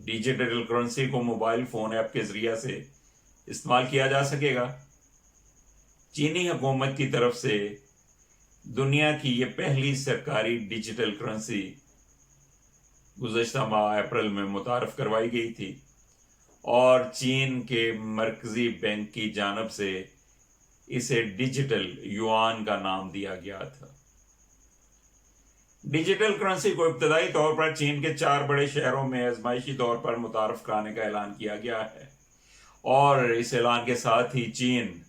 Digital currency کو mobile phone app کے ذریعے سے استعمال کیا جا سکے گا۔ چینی حکومت کی طرف سے دنیا کی یہ پہلی سرکاری ڈیجیٹل کرنسی گزشتہ ماہ اپریل میں متعارف کروائی گئی تھی اور چین کے مرکزی بینک کی جانب سے اسے ڈیجیٹل یوان کا نام دیا گیا تھا۔ ڈیجیٹل کرنسی کو ابتدائی طور پر چین کے 4 بڑے شہروں میں آزمائشی طور پر متعارف کرانے کا اعلان کیا گیا ہے، اور اس اعلان کے ساتھ ہی چین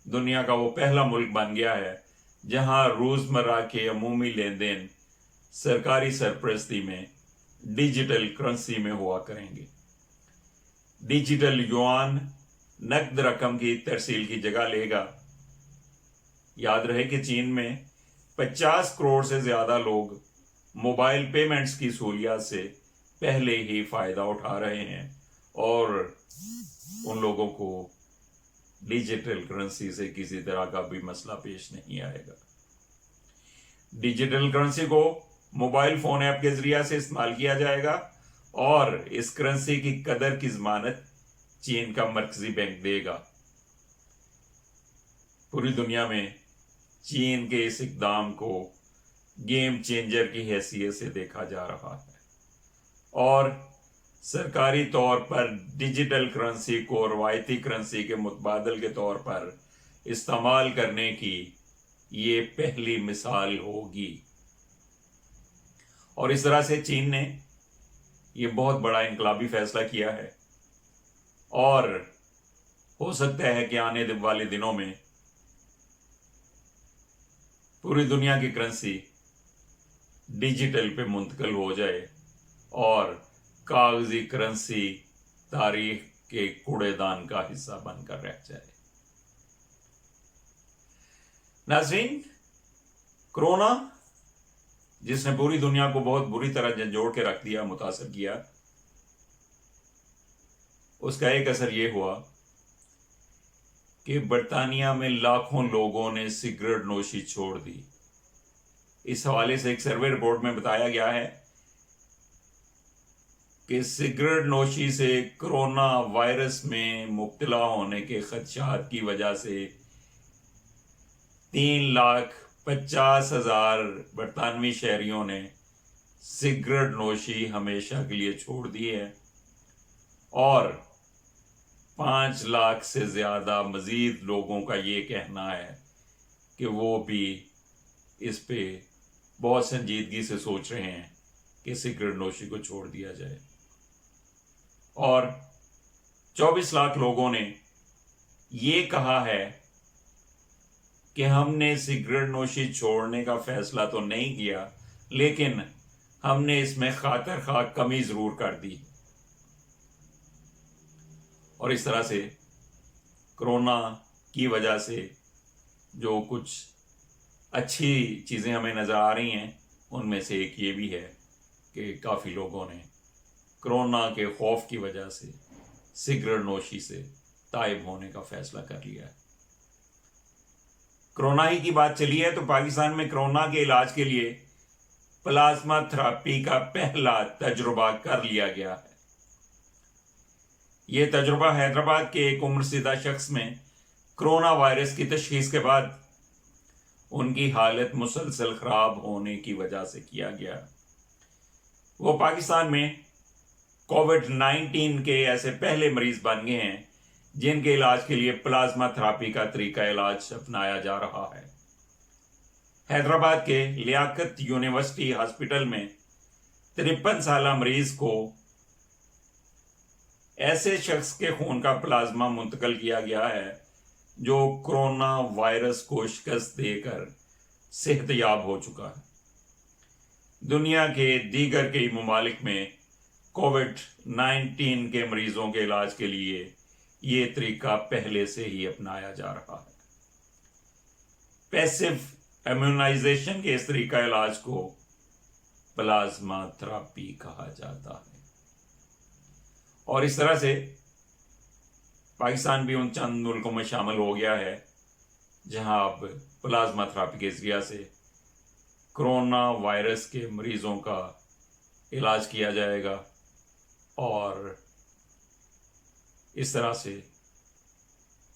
دنیا کا وہ پہلا ملک بن گیا ہے جہاں روزمرہ کے عمومی لین دین سرکاری سرپرستی میں ڈیجیٹل کرنسی میں ہوا کریں گے۔ ڈیجیٹل یوان نقد رقم کی ترسیل کی جگہ لے گا۔ یاد رہے کہ چین میں 50 کروڑ سے زیادہ لوگ موبائل پیمنٹس کی سہولیات سے پہلے ہی فائدہ اٹھا رہے ہیں، اور ان لوگوں کو ڈیجیٹل کرنسی سے کسی طرح کا بھی مسئلہ پیش نہیں آئے گا۔ ڈیجیٹل کرنسی کو موبائل فون ایپ کے ذریعے سے استعمال کیا جائے گا، اور اس کرنسی کی قدر کی ضمانت چین کا مرکزی بینک دے گا۔ پوری دنیا میں چین کے اس اقدام کو گیم چینجر کی حیثیت سے دیکھا جا رہا ہے، اور سرکاری طور پر ڈیجیٹل کرنسی کو روایتی کرنسی کے متبادل کے طور پر استعمال کرنے کی یہ پہلی مثال ہوگی۔ اور اس طرح سے چین نے یہ بہت بڑا انقلابی فیصلہ کیا ہے، اور ہو سکتا ہے کہ آنے والے دنوں میں پوری دنیا کی کرنسی ڈیجیٹل پہ منتقل ہو جائے اور کاغذی کرنسی تاریخ کے کوڑے دان کا حصہ بن کر رہ جائے۔ ناظرین، کرونا جس نے پوری دنیا کو بہت بری طرح جھنجھوڑ کے رکھ دیا، متاثر کیا، اس کا ایک اثر یہ ہوا کہ برطانیہ میں لاکھوں لوگوں نے سگریٹ نوشی چھوڑ دی۔ اس حوالے سے ایک سروے رپورٹ میں بتایا گیا ہے کہ سگریٹ نوشی سے کرونا وائرس میں مبتلا ہونے کے خدشات کی وجہ سے 3,50,000 برطانوی شہریوں نے سگریٹ نوشی ہمیشہ کے لیے چھوڑ دی ہے، اور 5 لاکھ سے زیادہ مزید لوگوں کا یہ کہنا ہے کہ وہ بھی اس پہ بہت سنجیدگی سے سوچ رہے ہیں کہ سگریٹ نوشی کو چھوڑ دیا جائے، اور 24 لاکھ لوگوں نے یہ کہا ہے کہ ہم نے سگریٹ نوشی چھوڑنے کا فیصلہ تو نہیں کیا، لیکن ہم نے اس میں خاطر خواہ کمی ضرور کر دی۔ اور اس طرح سے کرونا کی وجہ سے جو کچھ اچھی چیزیں ہمیں نظر آ رہی ہیں، ان میں سے ایک یہ بھی ہے کہ کافی لوگوں نے کرونا کے خوف کی وجہ سے سگریٹ نوشی سے تائب ہونے کا فیصلہ کر لیا ہے۔ کرونا ہی کی بات چلی ہے تو پاکستان میں کرونا کے علاج کے لیے پلازما تھراپی کا پہلا تجربہ کر لیا گیا ہے۔ یہ تجربہ حیدرآباد کے ایک عمر رسیدہ شخص میں کرونا وائرس کی تشخیص کے بعد ان کی حالت مسلسل خراب ہونے کی وجہ سے کیا گیا۔ وہ پاکستان میں کووڈ-19 کے ایسے پہلے مریض بن گئے ہیں جن کے علاج کے لیے پلازما تھراپی کا طریقہ علاج اپنایا جا رہا ہے۔ حیدرآباد کے لیاقت یونیورسٹی ہاسپٹل میں 53 سالہ مریض کو ایسے شخص کے خون کا پلازما منتقل کیا گیا ہے جو کرونا وائرس کو شکست دے کر صحت یاب ہو چکا ہے۔ دنیا کے دیگر کئی ممالک میں کووڈ-19 کے مریضوں کے علاج کے لیے یہ طریقہ پہلے سے ہی اپنایا جا رہا ہے۔ پیسو امیونائزیشن کے اس طریقہ علاج کو پلازما تھراپی کہا جاتا ہے۔ اور اس طرح سے پاکستان بھی ان چند ملکوں میں شامل ہو گیا ہے جہاں اب پلازما تھراپی کے ذریعہ سے کرونا وائرس کے مریضوں کا علاج کیا جائے گا، اور اس طرح سے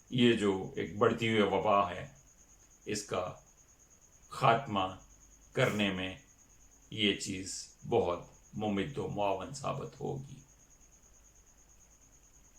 یہ جو ایک بڑھتی ہوئی وبا ہے اس کا خاتمہ کرنے میں یہ چیز بہت ممد و معاون ثابت ہوگی.